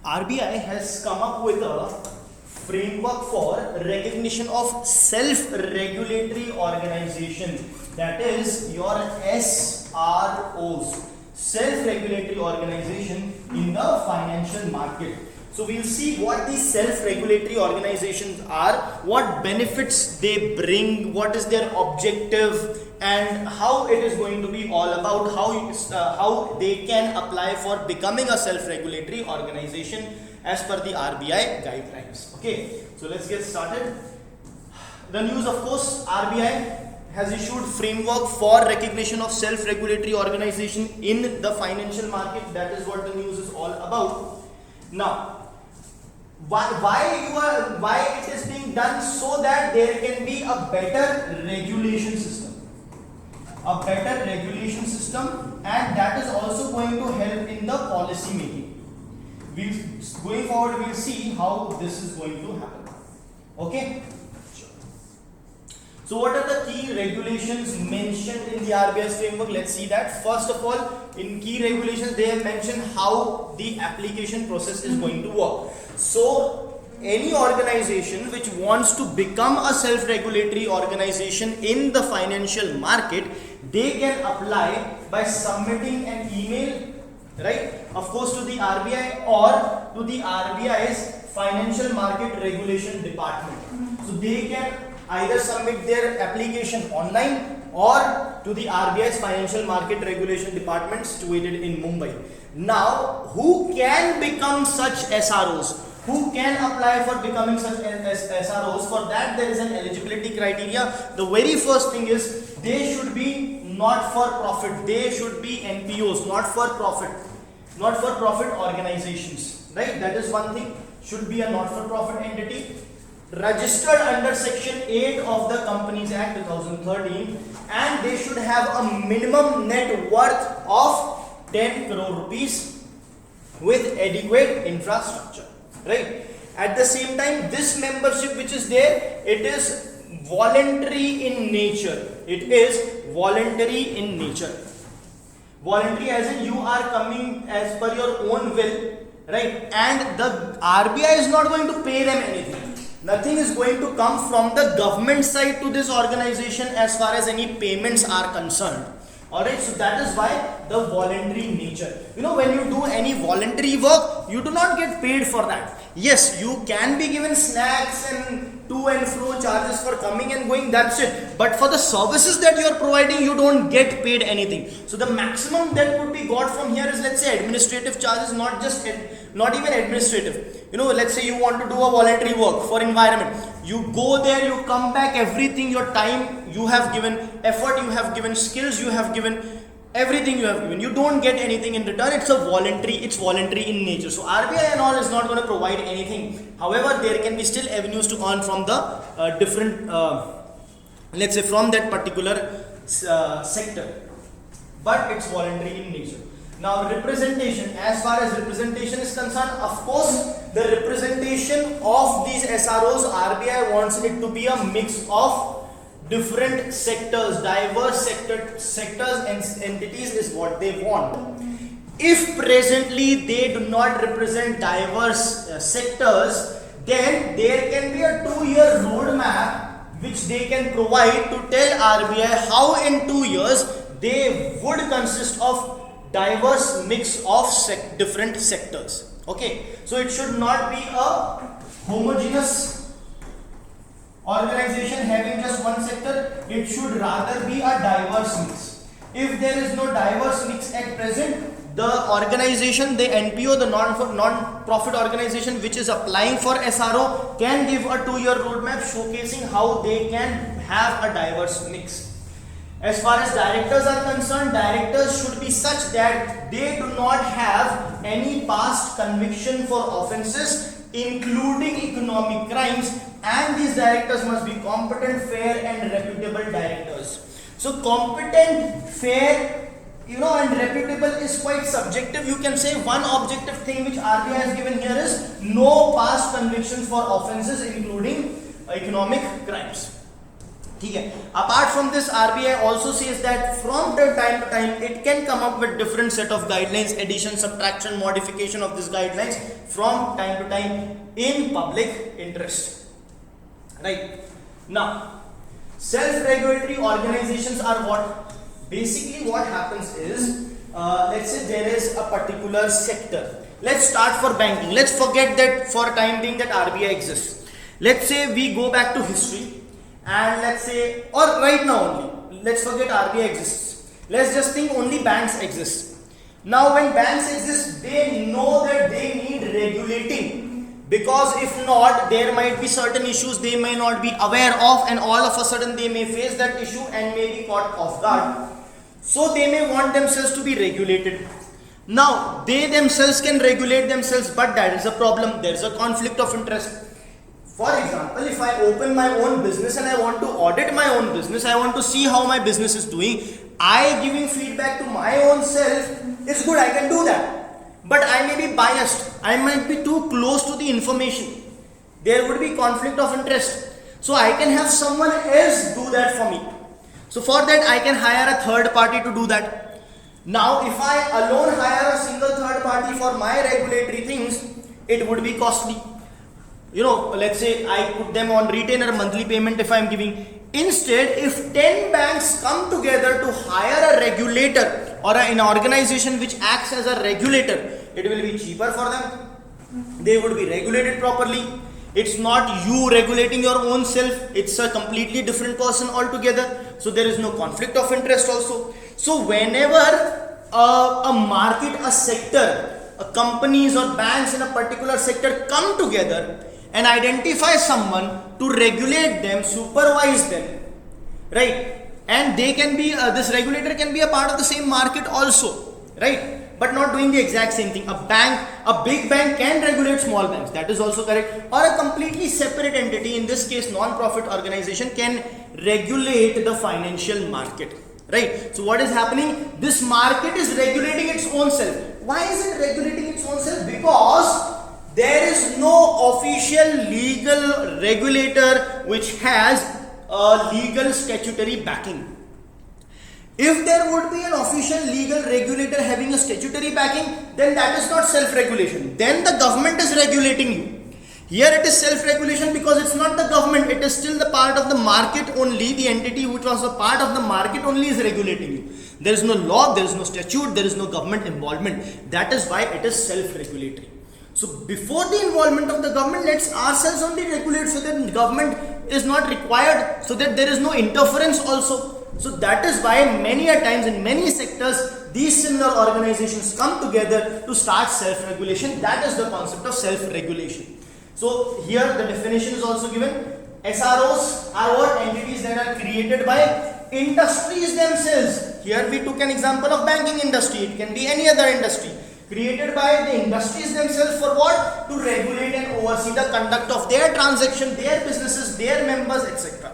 RBI has come up with a framework for recognition of self-regulatory organization, that is your SROs, self-regulatory organization in the financial market. So we'll see what these self-regulatory organizations are, what benefits they bring, what is their objective, and how it is going to be all about, how they can apply for becoming a self-regulatory organization as per the RBI guidelines. Okay, so let's get started. The news, of course, RBI has issued framework for recognition of self-regulatory organization in the financial market. That is what the news is all about. Now, why it is being done? So that there can be a better regulation system. A better regulation system, and that is also going to help in the policy making. Going forward, we'll see how this is going to happen. Okay. So what are the key regulations mentioned in the RBI's framework? Let's see that. First of all, in key regulations, they have mentioned how the application process is going to work. So any organization which wants to become a self-regulatory organization in the financial market, they can apply by submitting an email, right, of course, to the RBI or to the RBI's Financial Market Regulation Department. So they can either submit their application online or to the RBI's Financial Market Regulation Department situated in Mumbai. Now, who can become such SROs? Who can apply for becoming such SROs? For that, there is an eligibility criteria. The very first thing is they should be not for profit. They should be NPOs, not for profit organizations. Right? That is one thing. Should be a not for profit entity, registered under Section 8 of the Companies Act 2013, and they should have a minimum net worth of 10 crore rupees with adequate infrastructure. Right? At the same time, this membership which is there, it is voluntary in nature. It is voluntary in nature. Voluntary as in you are coming as per your own will, right? And the RBI is not going to pay them anything. Nothing is going to come from the government side to this organization as far as any payments are concerned. Alright, so that is why the voluntary nature. You know, when you do any voluntary work, you do not get paid for that. Yes, you can be given snacks and to and fro charges for coming and going, that's it. But for the services that you are providing, you don't get paid anything. So the maximum that could be got from here is, let's say, administrative charges, not even administrative. You know, let's say you want to do a voluntary work for environment. You go there, you come back, everything, your time you have given, effort you have given, skills you have given, everything you have given. You don't get anything in return. It's voluntary in nature. So RBI and all is not going to provide anything. However, there can be still avenues to earn from the different, let's say, from that particular sector. But it's voluntary in nature. Now, representation, as far as representation is concerned, of course, the representation of these SROs, RBI wants it to be a mix of different sectors, diverse sectors and entities is what they want. If presently they do not represent diverse sectors, then there can be a 2-year roadmap which they can provide to tell RBI how in 2 years they would consist of diverse mix of different sectors. Okay, so it should not be a homogeneous organization having just one sector. It should rather be a diverse mix. If there is no diverse mix at present, the organization, the NPO, the non-profit organization which is applying for SRO can give a 2-year roadmap showcasing how they can have a diverse mix. As far as directors are concerned, directors should be such that they do not have any past conviction for offences including economic crimes, and these directors must be competent, fair and reputable directors. So competent, fair, and reputable is quite subjective. You can say one objective thing which RBI has given here is no past convictions for offences including economic crimes. ठीक है. Apart from this, RBI also says that from the time to time it can come up with different set of guidelines, addition, subtraction, modification of these guidelines from time to time in public interest. Right. Now, self-regulatory organizations are what? Basically what happens is, let's say there is a particular sector. Let's start for banking. Let's forget that for time being that RBI exists. Let's say we go back to history. And let's say, or right now only, let's forget RBI exists. Let's just think only banks exist. Now when banks exist, they know that they need regulating, because if not, there might be certain issues they may not be aware of, and all of a sudden they may face that issue and may be caught off guard. So they may want themselves to be regulated. Now they themselves can regulate themselves, but that is a problem. There is a conflict of interest. For example, if I open my own business and I want to audit my own business, I want to see how my business is doing, I giving feedback to my own self is good, I can do that. But I may be biased, I might be too close to the information. There would be conflict of interest. So I can have someone else do that for me. So for that I can hire a third party to do that. Now if I alone hire a single third party for my regulatory things, it would be costly. You know, let's say I put them on retainer monthly payment if I am giving. Instead, if 10 banks come together to hire a regulator or an organization which acts as a regulator, it will be cheaper for them. They would be regulated properly. It's not you regulating your own self. It's a completely different person altogether. So there is no conflict of interest also. So whenever a market, a sector, companies or banks in a particular sector come together and identify someone to regulate them, supervise them, right? And they can be, this regulator can be a part of the same market also, right? But not doing the exact same thing. A big bank can regulate small banks, that is also correct. Or a completely separate entity, in this case non-profit organization, can regulate the financial market, right? So what is happening? This market is regulating its own self. Why is it regulating its own self? Because there is no official legal regulator which has a legal statutory backing. If there would be an official legal regulator having a statutory backing, then that is not self-regulation. Then the government is regulating you. Here it is self-regulation because it's not the government, it is still the part of the market only. The entity which was a part of the market only is regulating you. There is no law, there is no statute, there is no government involvement. That is why it is self-regulatory. So before the involvement of the government, let's ourselves only regulate so that government is not required, so that there is no interference also. So that is why many a times in many sectors, these similar organizations come together to start self-regulation. That is the concept of self-regulation. So here the definition is also given. SROs are what? Entities that are created by industries themselves. Here we took an example of banking industry. It can be any other industry. Created by the industries themselves for what? To regulate and oversee the conduct of their transaction, their businesses, their members, etc.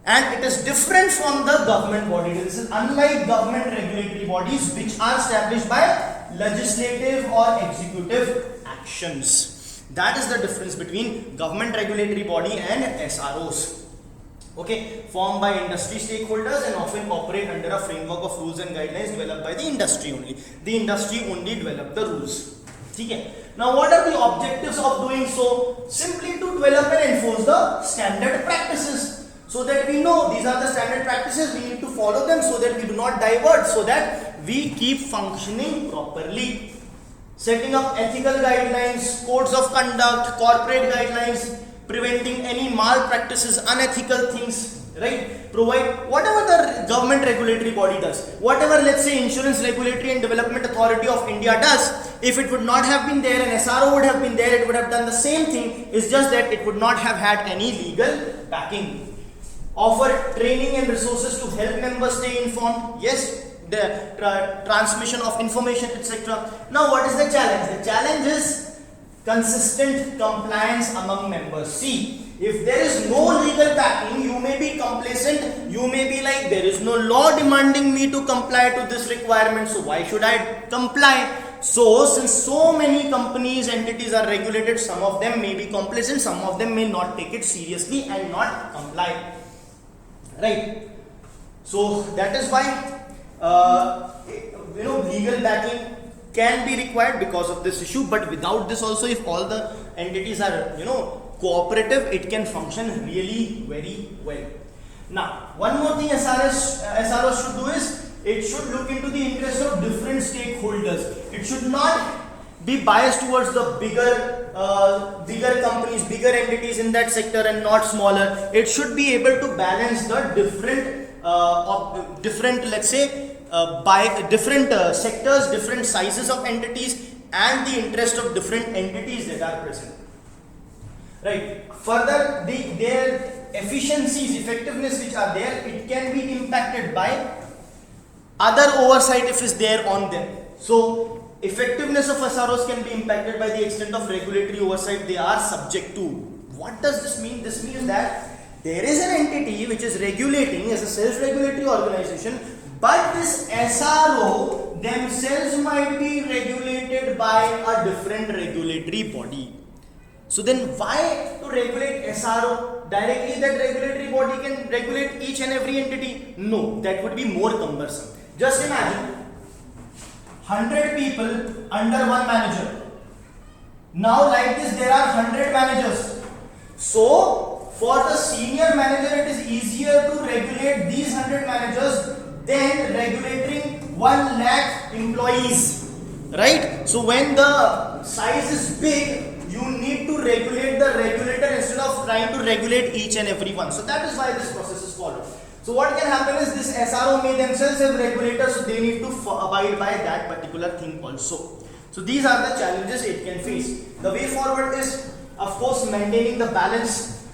And it is different from the government body. This is unlike government regulatory bodies which are established by legislative or executive actions. That is the difference between government regulatory body and SROs. Okay, formed by industry stakeholders and often operate under a framework of rules and guidelines developed by the industry only. The industry only develop the rules. Okay. Now what are the objectives of doing so? Simply to develop and enforce the standard practices, so that we know these are the standard practices, we need to follow them so that we do not divert, so that we keep functioning properly. Setting up ethical guidelines, codes of conduct, corporate guidelines, preventing any malpractices, unethical things, right? Provide whatever the government regulatory body does, whatever, let's say, Insurance Regulatory and Development Authority of India does. If it would not have been there, an SRO would have been there, it would have done the same thing. It's just that it would not have had any legal backing. Offer training and resources to help members stay informed. Yes, the transmission of information, etc. Now what is the challenge? The challenge is consistent compliance among members. See, if there is no legal backing, you may be complacent, you may be like, there is no law demanding me to comply to this requirement, so why should I comply? So since so many companies, entities are regulated, some of them may be complacent, some of them may not take it seriously and not comply. right? So that is why legal backing can be required because of this issue. But without this also, if all the entities are cooperative, it can function really very well. Now, one more thing SROs should do is it should look into the interest of different stakeholders. It should not be biased towards the bigger companies, bigger entities in that sector and not smaller. It should be able to balance the different let's say by different sectors, different sizes of entities and the interest of different entities that are present. Right. Further, their efficiencies, effectiveness which are there, it can be impacted by other oversight if is there on them. So effectiveness of SROs can be impacted by the extent of regulatory oversight they are subject to. What does this mean? This means that there is an entity which is regulating as a self-regulatory organization, but this SRO themselves might be regulated by a different regulatory body. So then why to regulate SRO directly? That regulatory body can regulate each and every entity? No, that would be more cumbersome. Just imagine 100 people under one manager. Now like this there are 100 managers. So for the senior manager it is easier to regulate these 100 managers than regulating 1 lakh employees. Right? So when the size is big, you need to regulate the regulator instead of trying to regulate each and every one. So that is why this process is followed. So what can happen is this SRO may themselves have regulators, so they need to abide by that particular thing also. So these are the challenges it can face. The way forward is, of course, maintaining the balance,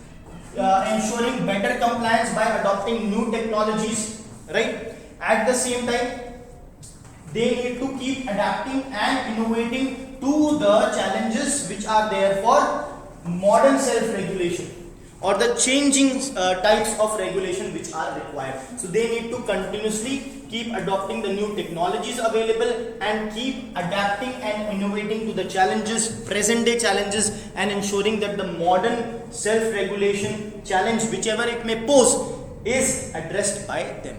ensuring better compliance by adopting new technologies, right? At the same time, they need to keep adapting and innovating to the challenges which are there for modern self-regulation or the changing types of regulation which are required. So they need to continuously keep adopting the new technologies available and keep adapting and innovating to the challenges, present day challenges, and ensuring that the modern self-regulation challenge, whichever it may pose, is addressed by them.